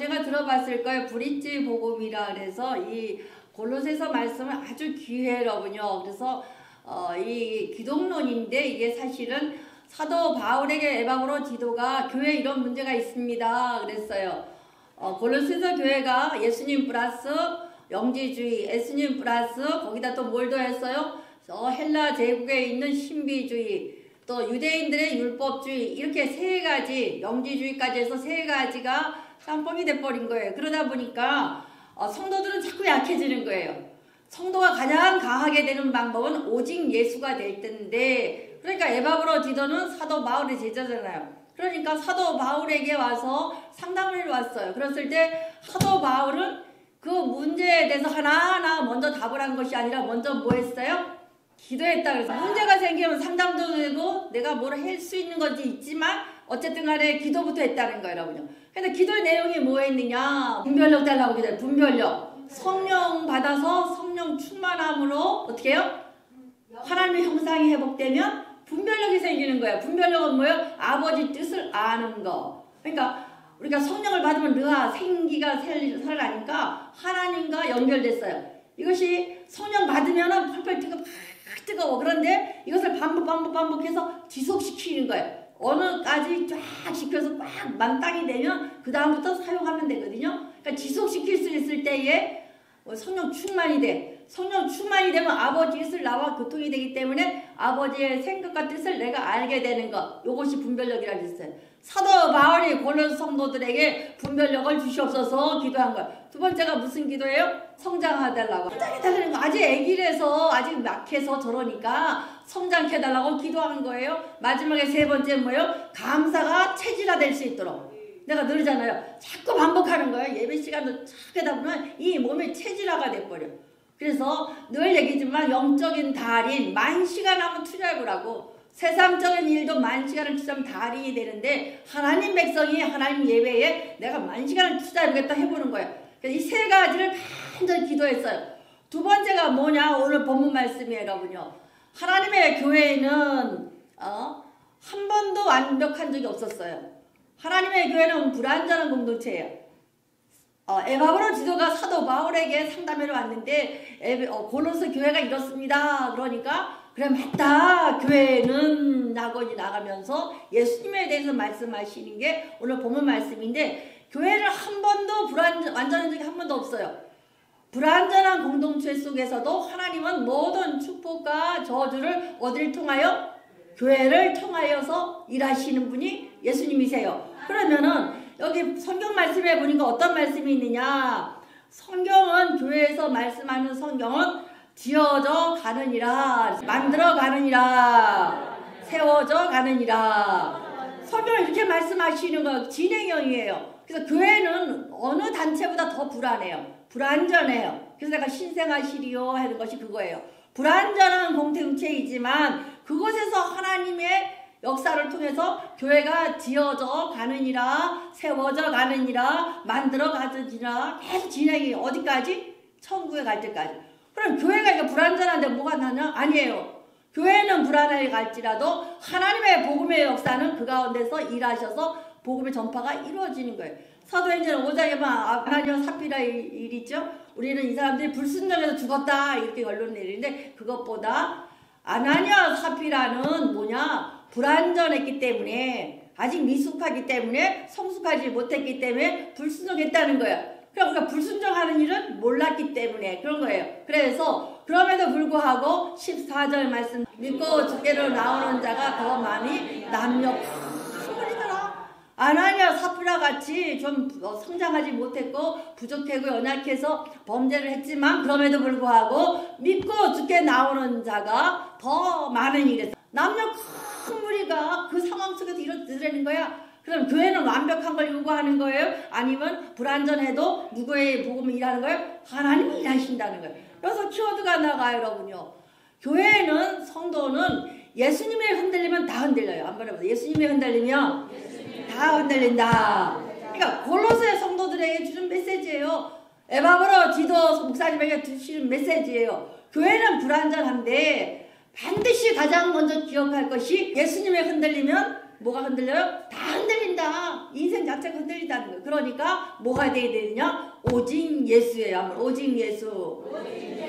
언젠가 들어봤을 거예요. 브릿지 복음이라 그래서 이 골로새서 말씀은 아주 귀해로군요. 그래서 이 기독론인데 이게 사실은 사도 바울에게 에바브로 디도가 교회 이런 문제가 있습니다 그랬어요. 골로새서 교회가 예수님 플러스 영지주의, 예수님 플러스 거기다 또 뭘 더했어요? 헬라 제국에 있는 신비주의, 또 유대인들의 율법주의, 이렇게 세 가지, 영지주의까지 해서 세 가지가 짬뽕이 돼버린 거예요. 그러다 보니까 성도들은 자꾸 약해지는 거예요. 성도가 가장 강하게 되는 방법은 오직 예수가 될 텐데, 그러니까 에바브로 디도는 사도 바울의 제자잖아요. 그러니까 사도 바울에게 와서 상담을 왔어요. 그랬을 때 사도 바울은 그 문제에 대해서 하나하나 먼저 답을 한 것이 아니라 먼저 뭐 했어요? 기도했다. 그래서 문제가 생기면 상담도 되고 내가 뭘 할 수 있는 건지 있지만 어쨌든 간에 기도부터 했다는 거예요, 여러분요. 근데 기도의 내용이 뭐였느냐? 분별력 달라고 기도해요. 분별력. 성령 받아서 성령 충만함으로 어떻게 해요? 하나님의 형상이 회복되면 분별력이 생기는 거예요. 분별력은 뭐예요? 아버지 뜻을 아는 거. 그러니까 우리가 성령을 받으면 르아 생기가 살아나니까 하나님과 연결됐어요. 이것이 성령 받으면 펄펄 뜨거워. 그런데 이것을 반복해서 지속시키는 거예요. 어느까지 쫙 시켜서 막 만땅이 되면 그 다음부터 사용하면 되거든요. 그러니까 지속시킬 수 있을 때에 성령 충만이 돼. 성령 충만이 되면 아버지 뜻을 나와 교통이 되기 때문에 아버지의 생각과 뜻을 내가 알게 되는 것. 이것이 분별력이라고 했어요. 사도 바울이 골로새 성도들에게 분별력을 주시옵소서 기도한 거예요. 두 번째가 무슨 기도예요? 성장해달라고. 성장해달라는 거. 아직 애기라서 아직 약해서 저러니까 성장해달라고 기도한 거예요. 마지막에 세 번째 뭐예요? 감사가 체질화 될 수 있도록. 내가 늘잖아요. 자꾸 반복하는 거예요. 예배 시간도 자꾸 하다 보면 이 몸이 체질화가 돼버려. 그래서 늘 얘기지만 영적인 달인 10,000시간 한번 투자해보라고. 세상적인 일도 10,000시간을 투자하면 달인이 되는데 하나님 백성이 하나님 예배에 내가 10,000시간을 투자해보겠다 해보는 거예요. 그래서 이 세 가지를 완전히 기도했어요. 두 번째가 뭐냐? 오늘 본문 말씀이에요, 여러분요. 하나님의 교회는 한 번도 완벽한 적이 없었어요. 하나님의 교회는 불완전한 공동체예요. 에바브로 디도가 사도 바울에게 상담하러 왔는데 골로새 교회가 이렇습니다. 그러니까 그래 맞다. 교회는 낙원이 나가면서 예수님에 대해서 말씀하시는 게 오늘 본문 말씀인데 교회를 한 번도 완전한 적이 한 번도 없어요. 불완전한 공동체 속에서도 하나님은 모든 축복과 저주를 어디를 통하여? 교회를 통하여서 일하시는 분이 예수님이세요. 그러면은 여기 성경 말씀에 보니까 어떤 말씀이 있느냐? 성경은 교회에서 말씀하는 성경은 지어져 가느니라, 만들어 가느니라, 세워져 가느니라. 성경은 이렇게 말씀하시는 거 진행형이에요. 그래서 교회는 어느 단체보다 더 불안해요. 불안전해요. 그래서 내가 신생아시리요 하는 것이 그거예요. 불안전한 공동체이지만 그곳에서 하나님의 역사를 통해서 교회가 지어져 가느니라, 세워져 가느니라, 만들어 가느니라 계속 진행이 어디까지? 천국에 갈 때까지. 그럼 교회가 이거 불안전한데 뭐가 나냐? 아니에요. 교회는 불안하게 갈지라도 하나님의 복음의 역사는 그 가운데서 일하셔서 복음의 전파가 이루어지는 거예요. 사도행전 5장에 보면 아나니아 삽비라 일 있죠? 우리는 이 사람들이 불순종해서 죽었다 이렇게 결론 내리는데 그것보다 아나니아 삽비라는 뭐냐? 불완전했기 때문에 아직 미숙하기 때문에 성숙하지 못했기 때문에 불순종했다는 거예요. 그러니까 불순종하는 일은 몰랐기 때문에 그런 거예요. 그래서 그럼에도 불구하고 14절 말씀 믿고 주께로 나오는 자가 더 많이 남녀 큰물이더라. 아나니아 삽비라 같이 좀 성장하지 못했고 부족하고 연약해서 범죄를 했지만 그럼에도 불구하고 믿고 주께 나오는 자가 더 많은 일에서 남녀 큰 무리가 그 상황 속에서 이뤄지는 거야. 그럼 교회는 완벽한 걸 요구하는 거예요? 아니면 불완전해도 누구의 복음을 일하는 거예요? 하나님이 일하신다는 거예요. 그래서 키워드가 나가요, 여러분요. 교회는 성도는 예수님의 흔들리면 다 흔들려요. 안 말해보세요. 예수님의 흔들리면 다 흔들린다. 그러니까 골로새 성도들에게 주는 메시지예요. 에바브로 디도 목사님에게 주시는 메시지예요. 교회는 불완전한데 반드시 가장 먼저 기억할 것이 예수님의 흔들리면 뭐가 흔들려요? 다 흔들린다. 인생 자체가 흔들린다는 거예요. 그러니까 뭐가 돼야 되느냐? 오직 예수예요. 오직 예수.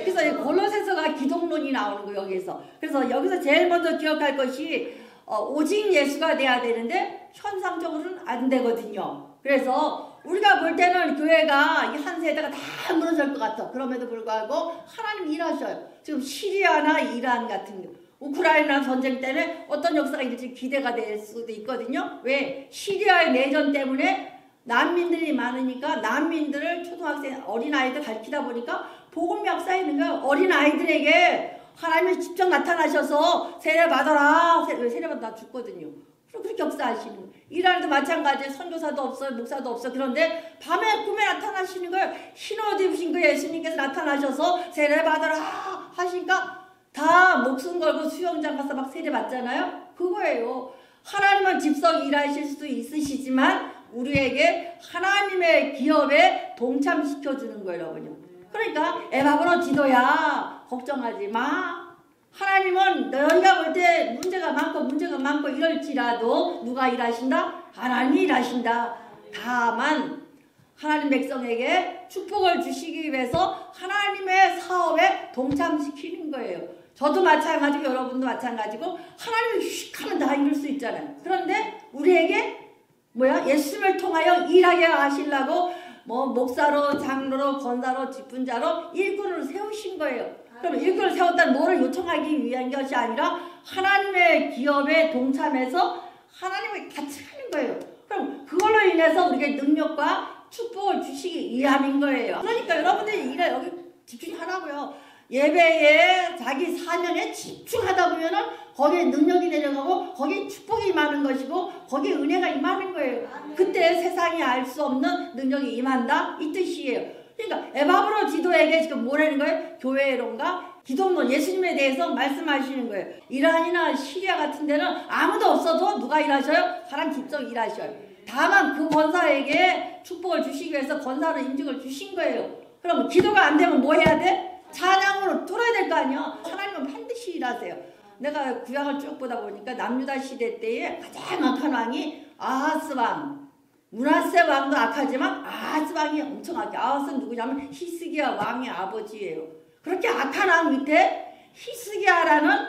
그래서 이 골로새서가 기독론이 나오는 거예요. 여기서. 그래서 여기서 제일 먼저 기억할 것이 오직 예수가 돼야 되는데 현상적으로는 안 되거든요. 그래서 우리가 볼 때는 교회가 이 한 세대가 다 무너질 것 같아. 그럼에도 불구하고 하나님 일하셔요. 지금 시리아나 이란 같은 경우 우크라이나 전쟁 때문에 어떤 역사가 있을지 기대가 될 수도 있거든요. 왜? 시리아의 내전 때문에 난민들이 많으니까 난민들을 초등학생 어린아이들 가르치다 보니까 복음 역사에 있는 거예요. 어린아이들에게 하나님이 직접 나타나셔서 세례 받아라. 세례 받아 죽거든요. 그렇게 역사하시는 거예요. 이란도 마찬가지예요. 선교사도 없어요. 목사도 없어요. 그런데 밤에 꿈에 나타나시는 거예요. 흰 옷 입으신 그 예수님께서 나타나셔서 세례 받아라 하시니까 다 목숨 걸고 수영장 가서 막 세례 받잖아요. 그거예요. 하나님은 집성 일하실 수도 있으시지만 우리에게 하나님의 기업에 동참시켜주는 거예요. 여러분요. 그러니까 에바브로 지도야 걱정하지 마. 하나님은 너희가 볼 때 문제가 많고 이럴지라도 누가 일하신다? 하나님이 일하신다. 다만 하나님 백성에게 축복을 주시기 위해서 하나님의 사업에 동참시키는 거예요. 저도 마찬가지고 여러분도 마찬가지고 하나님이 휙 하면 다 이룰 수 있잖아요. 그런데 우리에게 뭐야? 예수님을 통하여 일하게 하시려고 뭐 목사로 장로로 권사로 직분자로 일꾼을 세우신 거예요. 그럼 일꾼을 세웠다는 뭐를 요청하기 위한 것이 아니라 하나님의 기업에 동참해서 하나님을 같이 하는 거예요. 그럼 그걸로 인해서 우리에게 능력과 축복을 주시기 위함인 거예요. 그러니까 여러분들이 일에 여기 집중하라고요. 예배에 자기 사명에 집중하다 보면은 거기에 능력이 내려가고 거기에 축복이 임하는 것이고 거기에 은혜가 임하는 거예요. 그때 세상이 알 수 없는 능력이 임한다 이 뜻이에요. 그러니까 에바브로 지도에게 지금 뭐라는 거예요? 교회론과 기독론 예수님에 대해서 말씀하시는 거예요. 이란이나 시리아 같은 데는 아무도 없어도 누가 일하셔요? 사람 직접 일하셔요. 다만 그 권사에게 축복을 주시기 위해서 권사로 인증을 주신 거예요. 그럼 기도가 안 되면 뭐 해야 돼? 찬양으로 돌아야 될 거 아니야. 하나님은 반드시 일하세요. 내가 구약을 쭉 보다 보니까 남유다 시대 때에 가장 악한 왕이 아하스 왕. 므낫세 왕도 악하지만 아하스 왕이 엄청 악해. 아하스는 누구냐면 히스기야 왕의 아버지예요. 그렇게 악한 왕 밑에 히스기야라는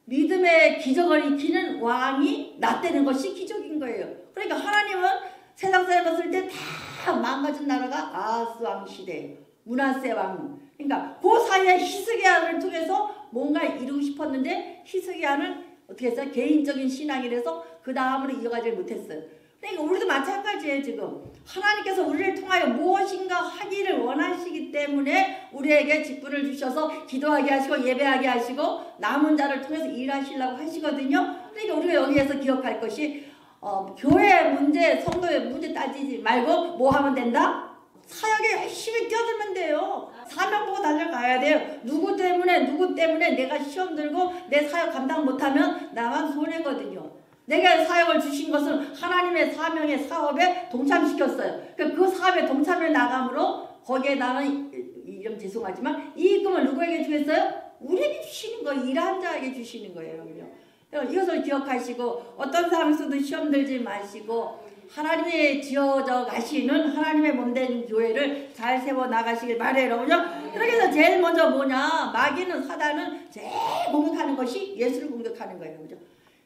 믿음의 기적을 익히는 왕이 났다는 것이 기적인 거예요. 그러니까 하나님은 세상 사람 봤을 때 다 망가진 나라가 아하스 왕 시대예요. 므낫세 왕. 그러니까 그 사이에 히스기야를 통해서 뭔가 이루고 싶었는데 히스기야는 어떻게 했어요? 개인적인 신앙이라서 그 다음으로 이어가지 못했어요. 그러니까 우리도 마찬가지예요. 지금 하나님께서 우리를 통하여 무엇인가 하기를 원하시기 때문에 우리에게 직분을 주셔서 기도하게 하시고 예배하게 하시고 남은 자를 통해서 일하시려고 하시거든요. 그러니까 우리가 여기에서 기억할 것이 교회 문제, 성도의 문제 따지지 말고 뭐 하면 된다? 사역에 열심히 뛰어들면 돼요. 사명 보고 달려가야 돼요. 누구 때문에 내가 시험 들고 내 사역 감당 못하면 나만 손해거든요. 내가 사역을 주신 것은 하나님의 사명의 사업에 동참시켰어요. 그 사업에 동참해 나감으로 거기에다는 이름 죄송하지만 이익금을 누구에게 주겠어요? 우리에게 주시는 거예요. 일한 자에게 주시는 거예요. 이것을 기억하시고 어떤 상황에서도 시험 들지 마시고 하나님의 지어져 가시는 하나님의 몸된 교회를 잘 세워 나가시길 바래요. 여러분요. 그렇게 해서 제일 먼저 뭐냐? 마귀는 사단은 제일 공격하는 것이 예수를 공격하는 거예요. 그죠?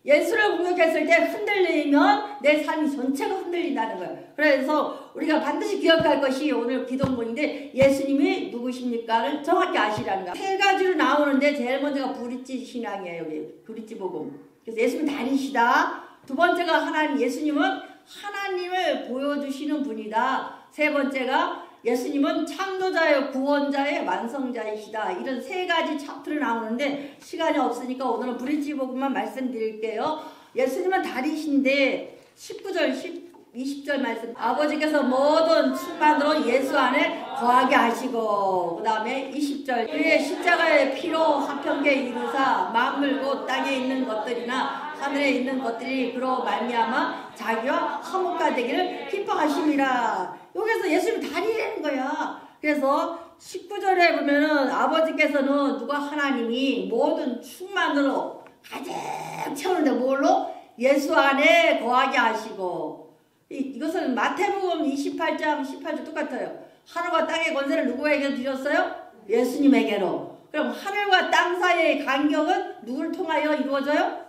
예수를 공격했을 때 흔들리면 내 삶이 전체가 흔들린다는 거예요. 그래서 우리가 반드시 기억할 것이 오늘 기독론인데 예수님이 누구십니까를 정확히 아시라는 거예요. 세 가지로 나오는데 제일 먼저가 브릿지 신앙이에요. 여기 브릿지 복음. 그래서 예수님 다리시다. 두 번째가 하나님, 예수님은 하나님을 보여주시는 분이다. 세 번째가 예수님은 창조자의 구원자의 완성자이시다. 이런 세 가지 차트로 나오는데 시간이 없으니까 오늘은 브릿지 복음만 말씀드릴게요. 예수님은 다리신데 19절, 20절 말씀 아버지께서 모든 충만으로 예수 안에 거하게 하시고 그 다음에 20절 그의 십자가의 피로 화평케 이루사 만물 곧 땅에 있는 것들이나 하늘에 있는 것들이 그로 말미암아 자기와 화목가 되기를 기뻐하심이라. 여기서 예수님이 다리라는 거야. 그래서 19절에 보면은 아버지께서는 누가 하나님이 모든 충만으로 가득 채우는데 뭘로? 예수 안에 거하게 하시고. 이것은 마태복음 28장 18절 똑같아요. 하늘과 땅의 권세를 누구에게 주셨어요? 예수님에게로. 그럼 하늘과 땅 사이의 간격은 누구를 통하여 이루어져요?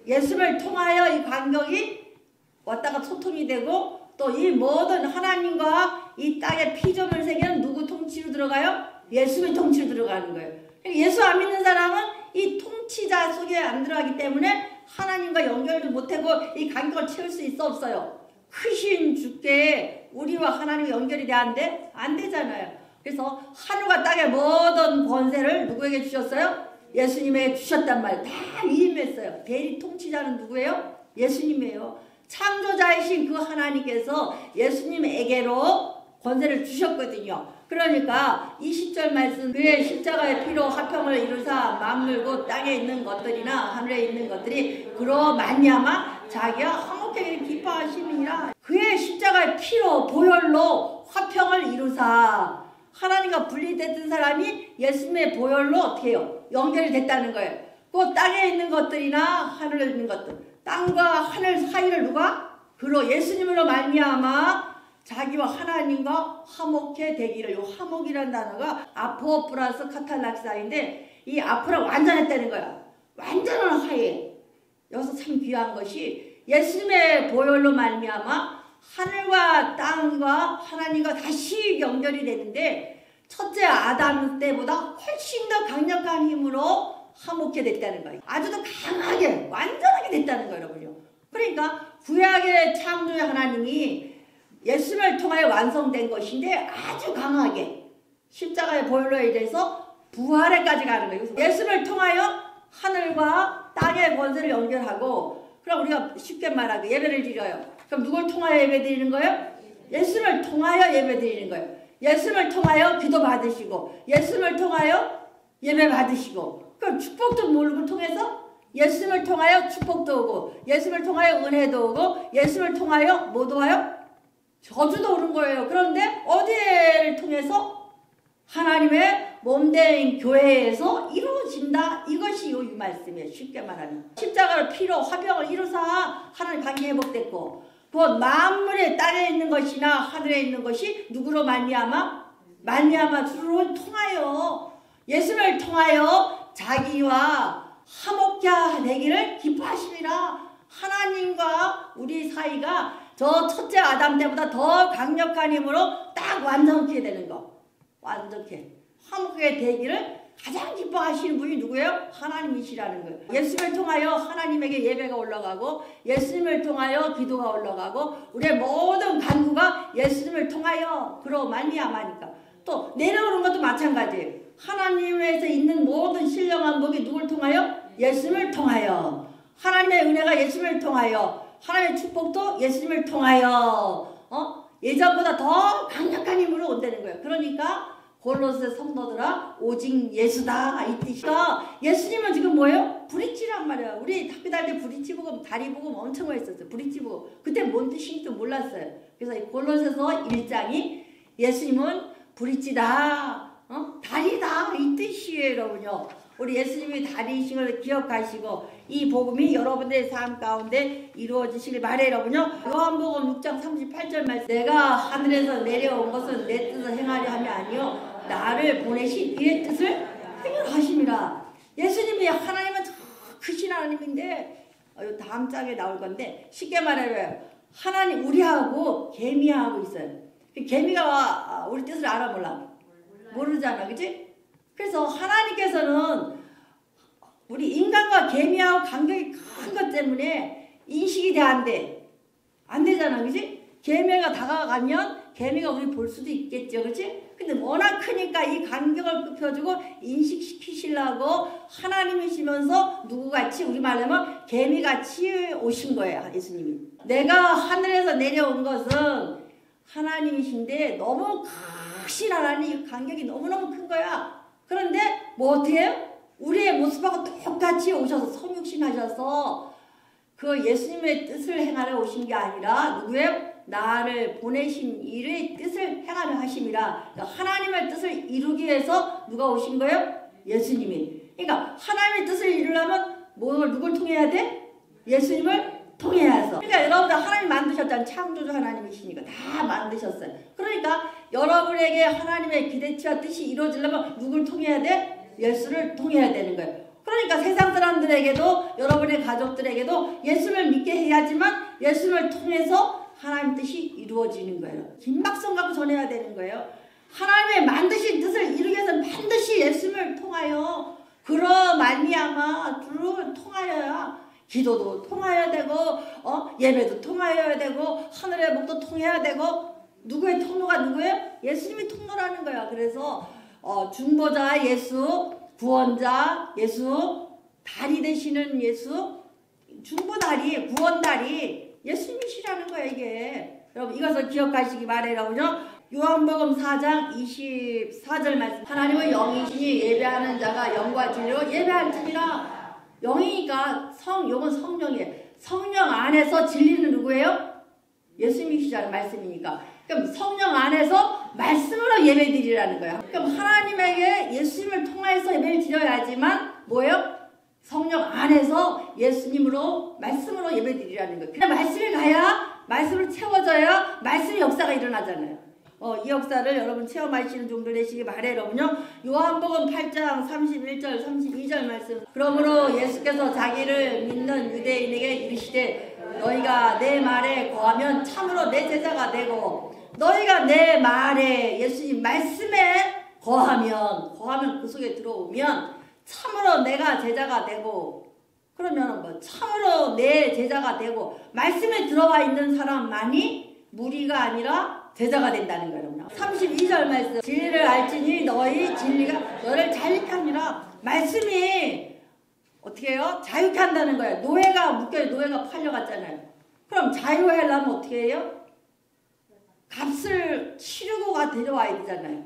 예수를 통하여 이 간격이 왔다가 소통이 되고, 또 이 모든 하나님과 이 땅의 피조물 세계는 누구 통치로 들어가요? 예수의 통치로 들어가는 거예요. 예수 안 믿는 사람은 이 통치자 속에 안 들어가기 때문에 하나님과 연결도 못하고 이 간격을 채울 수 있어 없어요? 크신 주께 우리와 하나님이 연결이 돼야 하는데 안 되잖아요. 그래서 하늘과 땅의 모든 권세를 누구에게 주셨어요? 예수님에게 주셨단 말이에요. 다 위임했어요. 대리 통치자는 누구예요? 예수님이에요. 창조자이신 그 하나님께서 예수님에게로 권세를 주셨거든요. 그러니까 20절 말씀, 그의 십자가의 피로 화평을 이루사 만물고 땅에 있는 것들이나 하늘에 있는 것들이 그로 말미암아 자기가 화목하게 기뻐하심이니라. 그의 십자가의 피로 보혈로 화평을 이루사, 하나님과 분리됐던 사람이 예수님의 보혈로 어떻게 해요? 연결이 됐다는 거예요. 그 땅에 있는 것들이나 하늘에 있는 것들, 땅과 하늘 사이를 누가? 그로 예수님으로 말미암아 자기와 하나님과 화목해 되기를. 이 화목이라는 단어가 아포 플러스 카탈락사인데, 이 아포랑 완전했다는 거야. 완전한 화해. 여기서 참 귀한 것이 예수님의 보혈로 말미암아 하늘과 땅과 하나님과 다시 연결이 되는데, 첫째 아담 때보다 훨씬 더 강력한 힘으로 화목해 됐다는 거예요. 아주 더 강하게 완전하게 됐다는 거예요, 여러분요. 그러니까 구약의 창조의 하나님이 예수를 통하여 완성된 것인데 아주 강하게 십자가의 보혈로 인해서 부활에까지 가는 거예요. 예수를 통하여 하늘과 땅의 권세를 연결하고, 그럼 우리가 쉽게 말하고 예배를 드려요. 그럼 누굴 통하여 예배 드리는 거예요? 예수를 통하여 예배 드리는 거예요. 예수를 통하여 기도 받으시고, 예수를 통하여 예배 받으시고, 그럼 축복도 뭘 통해서? 예수를 통하여 축복도 오고, 예수를 통하여 은혜도 오고, 예수를 통하여 뭐도 와요? 저주도 오는 거예요. 그런데 어디를 통해서? 하나님의 몸된 교회에서 이루어진다. 이것이 이 말씀이에요. 쉽게 말하면 십자가로 피로 화평을 이루사 하나님 관계 회복됐고, 곧 만물의 땅에 있는 것이나 하늘에 있는 것이 누구로 말미암아? 말미암아 주로 통하여 예수를 통하여 자기와 화목케 되기를 기뻐하시리라. 하나님과 우리 사이가 저 첫째 아담 때보다 더 강력한 힘으로 딱 완전케 되는 거. 완전케 화목하게 되기를 가장 기뻐하시는 분이 누구예요? 하나님이시라는 거예요. 예수님을 통하여 하나님에게 예배가 올라가고, 예수님을 통하여 기도가 올라가고, 우리의 모든 간구가 예수님을 통하여 그로 말미암아니까. 또 내려오는 것도 마찬가지예요. 하나님에서 있는 모든 신령한 복이 누굴 통하여? 예수님을 통하여. 하나님의 은혜가 예수님을 통하여, 하나님의 축복도 예수님을 통하여 예전보다 더 강력한 힘으로 온다는 거예요. 그러니까 골로새 성도들아 오직 예수다 이 뜻이다. 예수님은 지금 뭐예요? 브릿지란 말이에요. 우리 학교 다닐 때 브릿지 복음, 다리 복음 엄청 많이 썼어요. 브릿지 복음. 그때 뭔 뜻인지도 몰랐어요. 그래서 이 골로새서 1장이 예수님은 브릿지다, 다리다 이 뜻이에요, 여러분요. 우리 예수님이 다리이신 걸 기억하시고 이 복음이 여러분들의 삶 가운데 이루어지시길 바래요, 여러분요. 요한복음 6장 38절 말씀, 내가 하늘에서 내려온 것은 내 뜻을 행하려 함이 아니요 나를 보내신 이의 뜻을 행하려 하심이라. 예수님이 하나님은 저 크신 하나님인데, 다음 장에 나올 건데 쉽게 말하면 하나님 우리하고 개미하고 있어요. 개미가 우리 뜻을 알아 몰라? 모르잖아, 그치? 그래서 하나님께서는 우리 인간과 개미하고 간격이 큰 것 때문에 인식이 안 돼. 안 되잖아, 그치? 개미가 다가가면 개미가 우리 볼 수도 있겠죠, 그치? 근데 워낙 크니까 이 간격을 좁혀주고 인식시키시려고 하나님이시면서 누구같이, 우리 말하면 개미같이 오신 거예요, 예수님이. 내가 하늘에서 내려온 것은 하나님이신데 너무 크신 하나님, 간격이 너무너무 큰 거야. 그런데 뭐 어떻게 해요? 우리의 모습하고 똑같이 오셔서 성육신 하셔서 그 예수님의 뜻을 행하려 오신 게 아니라 누구예요? 나를 보내신 이의 뜻을 행하려 하심이라. 그러니까 하나님의 뜻을 이루기 위해서 누가 오신 거예요? 예수님이. 그러니까 하나님의 뜻을 이루려면 누굴 통해야 돼? 예수님을 통해야 해서. 그러니까 여러분들 하나님 만드셨잖아요. 창조주 하나님이시니까 다 만드셨어요. 그러니까 여러분에게 하나님의 기대치와 뜻이 이루어지려면 누굴 통해야 돼? 예수를 통해야 되는 거예요. 그러니까 세상 사람들에게도 여러분의 가족들에게도 예수를 믿게 해야지만 예수를 통해서 하나님 뜻이 이루어지는 거예요. 긴박성 갖고 전해야 되는 거예요. 하나님의 만드신 뜻을 이루기 위해서 반드시 예수를 통하여 그러 말미암아 주를 통하여야 기도도 통하여야 되고 예배도 통하여야 되고 하늘의 복도 통해야 되고 누구의 통로가 누구예요? 예수님이 통로라는 거예요. 그래서 중보자 예수, 구원자 예수, 다리 되시는 예수, 중보다리, 구원다리 예수님이시라는 거예요. 이게 여러분 이것을 기억하시기 바라요. 요한복음 4장 24절 말씀. 하나님은 영이시니 예배하는 자가 영과 진리로 예배할지니라. 영이니까 요건 성령이에요. 성령 안에서 진리는 누구예요? 예수님이시라는 말씀이니까. 그럼 성령 안에서 말씀으로 예배드리라는 거예요. 그럼 하나님에게 예수님을 통해서 예배를 드려야지만 뭐예요? 성령 안에서 예수님으로 말씀으로 예배드리라는 거예요. 그냥 말씀이 가야 말씀을 채워져야 말씀의 역사가 일어나잖아요. 이 역사를 여러분 체험하시는 종들 되시기 바래요. 여러분요. 요한복음 8장 31절 32절 말씀. 그러므로 예수께서 자기를 믿는 유대인에게 이르시되 너희가 내 말에 거하면 참으로 내 제자가 되고 너희가 내 말에 예수님 말씀에 거하면 그 속에 들어오면 참으로 내가 제자가 되고 그러면 뭐 참으로 내 제자가 되고 말씀에 들어와 있는 사람만이 무리가 아니라 제자가 된다는 거예요. 32절 말씀. 진리를 알지니 너희 진리가 너를 자유케 하니라. 말씀이 어떻게 해요? 자유케 한다는 거예요. 노예가 묶여요. 노예가 팔려갔잖아요. 그럼 자유하려면 어떻게 해요? 값을 치르고가 데려와야 되잖아요.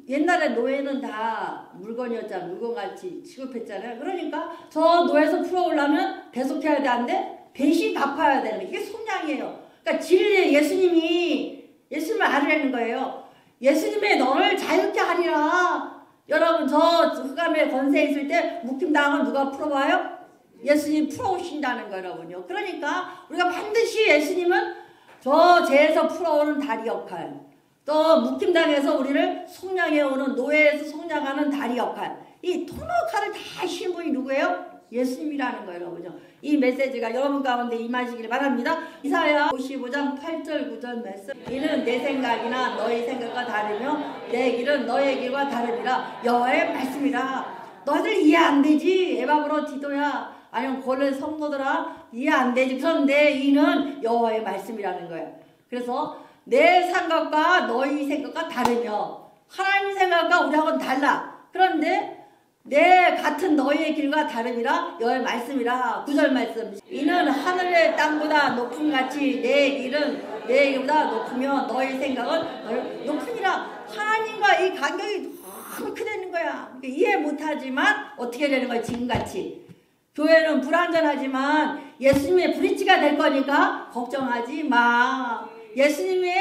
옛날에 노예는 다 물건이었잖아요. 물건같이 취급했잖아요. 그러니까 저 노예에서 풀어오려면 배속해야 되는데 배시 갚아야 되는 거예요. 이게 속량이에요. 그러니까 진리 예수님이 예수님을 알으라는 거예요. 예수님의 너를 자유케 하리라. 여러분 저 흑암의 권세 있을 때 묶임당하면 누가 풀어봐요? 예수님 풀어오신다는 거예요. 여러분요. 그러니까 우리가 반드시 예수님은 저 죄에서 풀어오는 다리 역할, 또 묶임당해서 우리를 속량해오는 노예에서 속량하는 다리 역할, 이 통로 역할을 다 하신 분이 누구예요? 예수님이라는 거예요. 여러분요. 이 메시지가 여러분 가운데 임하시길 바랍니다. 이사야 55장 8절 9절 말씀. 이는 내 생각이나 너희 생각과 다르며 내 길은 너의 길과 다르니라. 여호와의 말씀이라. 너희들 이해 안 되지? 에바브로 디도야 아니면 고레 성도들아 이해 안 되지? 그런데 이는 여호와의 말씀이라는 거예요. 그래서 내 생각과 너희 생각과 다르며 하나님 생각과 우리하고는 달라. 그런데 내 같은 너희의 길과 다름이라 여호와의 말씀이라. 9절 말씀. 이는 하늘의 땅보다 높음같이 내 길은 내 길보다 높으며 너희 생각은 높으니라. 하나님과 이 간격이 너무 크다는 거야. 이해 못하지만 어떻게 되는 거야? 지금같이 교회는 불완전하지만 예수님의 브릿지가 될 거니까 걱정하지 마. 예수님이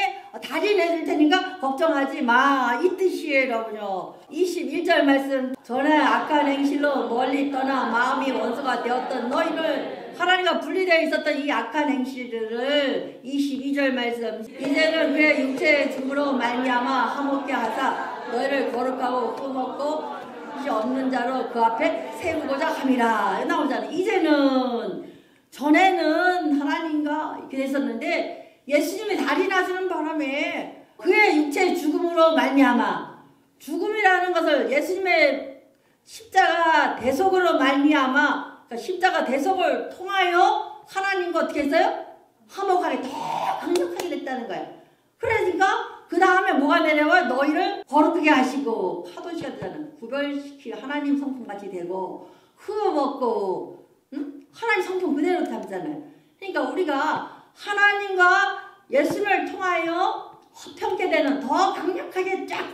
다리 내줄 테니까 걱정하지 마. 이 뜻이에요. 여러분요. 21절 말씀. 전에 악한 행실로 멀리 떠나 마음이 원수가 되었던 너희를 하나님과 분리되어 있었던 이 악한 행실들을 22절 말씀. 이제는 그의 육체의 죽음으로 말미암아 화목케 하사 너희를 거룩하고 흠없고 이제 없는 자로 그 앞에 세우고자 함이라. 나오잖아요. 이제는 전에는 하나님과 이렇게 됐었는데 예수님이 다리 나시는 바람에 그의 육체의 죽음으로 말미암아 죽음이라는 것을 예수님의 십자가 대속으로 말미암아 그러니까 십자가 대속을 통하여 하나님과 어떻게 했어요? 화목하게 더 강력하게 됐다는 거예요. 그러니까 그 다음에 뭐가 내려와요? 너희를 거룩하게 하시고 파도시가 되잖아요. 구별시키고 하나님 성품같이 되고 흠 없고 하나님 성품 그대로 담잖아요. 그러니까 우리가 하나님과 예수를 통하여 화평케 되는 더 강력하게 쫙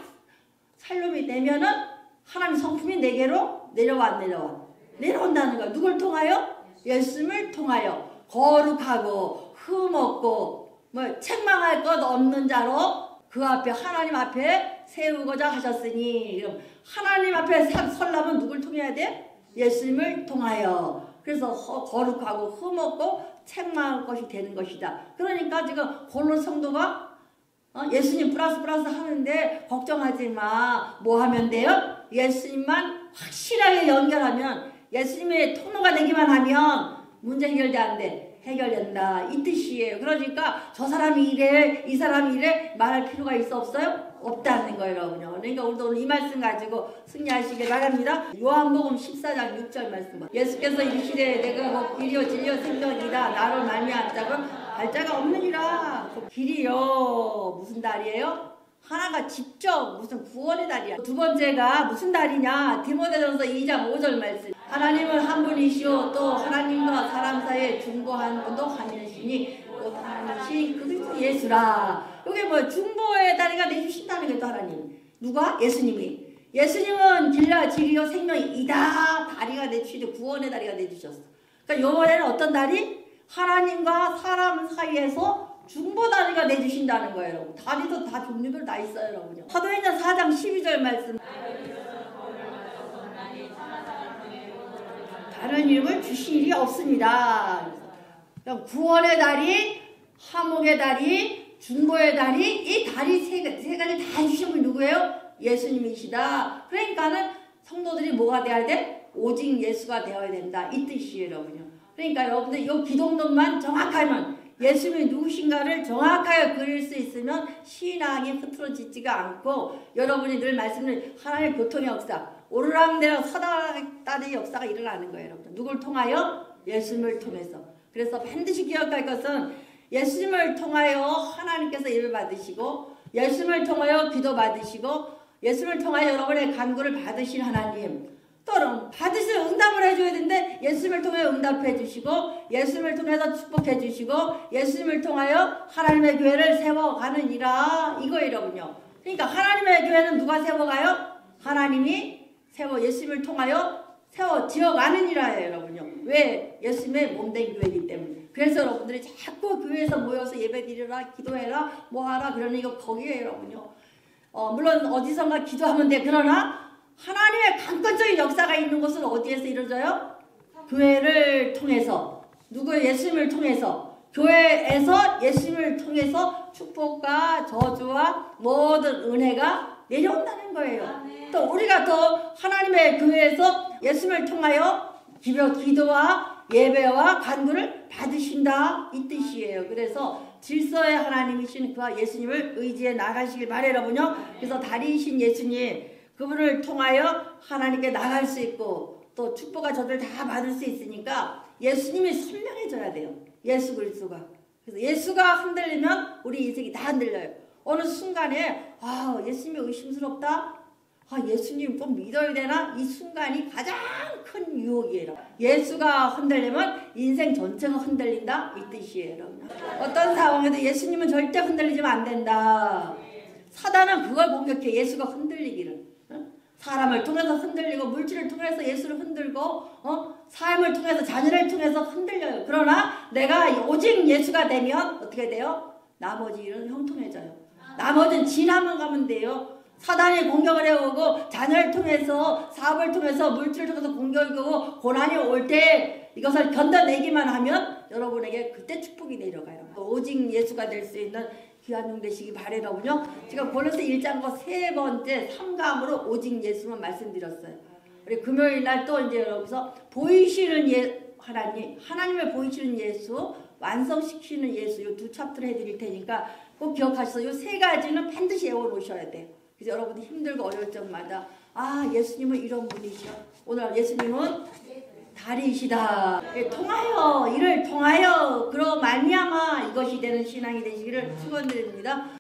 살림이 되면은 하나님 성품이 내게로 내려온다는 거야. 누굴 통하여? 예수를 통하여 거룩하고 흠없고 뭐 책망할 것 없는 자로 그 앞에 하나님 앞에 세우고자 하셨으니 하나님 앞에 서려면 누굴 통해야 돼? 예수님을 통하여. 그래서 거룩하고 흠없고 책망할 것이 되는 것이다. 그러니까 지금 골로 성도가 예수님 플러스 하는데 걱정하지 마. 뭐 하면 돼요? 예수님만 확실하게 연결하면, 예수님의 통로가 되기만 하면 문제 해결돼. 해결된다. 이 뜻이에요. 그러니까 저 사람이 이래, 이 사람이 이래 말할 필요가 있어 없어요? 없다는 거예요, 여러분요. 그러니까 우리도 오늘 이 말씀 가지고 승리하시길 바랍니다. 요한복음 14장 6절 말씀. 예수께서 이르시되 내가 길이요 진리요 생명이다. 나로 말미암은 자는 갈 자가 없느니라. 그 길이요 무슨 달이에요? 하나가 직접 무슨 구원의 달이야. 두 번째가 무슨 달이냐? 디모데전서 2장 5절 말씀. 하나님은 한 분이시오. 또 하나님과 사람 사이에 중보한 분도 한 분이시니 또 하나님이신 그리스도 예수라. 이게 뭐 중보의 다리가 내주신다는 게 또 하나님. 누가? 예수님이. 예수님은 길라 진리요 생명이다. 다리가 내주시고 구원의 다리가 내주셨어. 그러니까 요번에는 어떤 다리? 하나님과 사람 사이에서 중보다리가 내주신다는 거예요, 여러분. 다리도 다 종류별 다 있어요, 여러분요. 사도행전 4장 12절 말씀. 다른 이름을 주신 일이 없습니다. 구원의 다리, 화목의 다리, 중보의 다리, 이 다리 세 가지 다 주신 분 누구예요? 예수님이시다. 그러니까는 성도들이 뭐가 돼야 돼? 오직 예수가 되어야 된다. 이 뜻이에요, 여러분요. 그러니까 여러분들 이 기독론만 정확하면, 예수님이 누구신가를 정확하게 그릴 수 있으면 신앙이 흐트러지지가 않고, 여러분이 늘 말씀드린 하나님의 교통의 역사, 오르락내락 사다다의 역사가 일어나는 거예요, 여러분. 누굴 통하여? 예수님을 통해서. 그래서 반드시 기억할 것은 예수님을 통하여 하나님께서 예배 받으시고, 예수님을 통하여 기도 받으시고, 예수님을 통하여 여러분의 간구를 받으신 하나님, 또는 받으시면 응답을 해줘야 되는데 예수님을 통해 응답해 주시고, 예수님을 통해서 축복해 주시고, 예수님을 통하여 하나님의 교회를 세워가느니라, 이거이로군요. 그러니까 하나님의 교회는 누가 세워가요? 하나님이 예수님을 통하여 세워 지어가느니라예요, 여러분요. 왜? 예수님의 몸된 교회이기 때문에. 그래서 여러분들이 자꾸 교회에서 모여서 예배드리라, 기도해라, 뭐하라 그러는 이거 거기에요, 여러분요. 물론 어디선가 기도하면 돼. 그러나 하나님의 강권적인 역사가 있는 곳은 어디에서 이루어져요? 교회를 통해서. 누구의? 예수님을 통해서. 교회에서 예수님을 통해서 축복과 저주와 모든 은혜가 내려온다는 거예요. 또 우리가 또 하나님의 교회에서 예수님을 통하여 기도와 예배와 간구를 받으신다, 이 뜻이에요. 그래서 질서의 하나님이신 그와 예수님을 의지해 나가시길 바라요, 여러분요. 그래서 다리이신 예수님, 그분을 통하여 하나님께 나갈 수 있고, 또 축복과 저들 다 받을 수 있으니까 예수님이 선명해져야 돼요. 예수 그리스도가. 그래서 예수가 흔들리면 우리 인생이 다 흔들려요. 어느 순간에 예수님이 의심스럽다. 예수님 좀 믿어야 되나? 이 순간이 가장 큰 유혹이에요. 예수가 흔들리면 인생 전체가 흔들린다, 이 뜻이에요. 어떤 상황에도 예수님은 절대 흔들리지면 안 된다. 사단은 그걸 공격해. 예수가 흔들리기를. 사람을 통해서 흔들리고, 물질을 통해서 예수를 흔들고, 삶을 통해서, 자녀를 통해서 흔들려요. 그러나 내가 오직 예수가 되면 어떻게 돼요? 나머지 일은 형통해져요. 나머지는 지나면 가면 돼요. 사단이 공격을 해오고, 자녀를 통해서, 사업을 통해서, 물질을 통해서 공격이 오고, 고난이 올 때 이것을 견뎌내기만 하면 여러분에게 그때 축복이 내려가요. 오직 예수가 될 수 있는 귀한 종 되시기 바라더군요. 제가 골로새 1장과 세 번째 3감으로 오직 예수만 말씀드렸어요. 우리 금요일 날 또 이제 여러분서 보이시는 하나님을 보이시는 예수, 완성시키는 예수, 이 두 챕터를 해드릴 테니까 꼭 기억하셔서 이 세 가지는 반드시 외워놓으셔야 돼요. 그래서 여러분들 힘들고 어려울 적마다 예수님은 이런 분이시여. 오늘 예수님은 다리이시다. 통하여, 이를 통하여 그러 말미암아 이것이 되는 신앙이 되시기를 축원드립니다.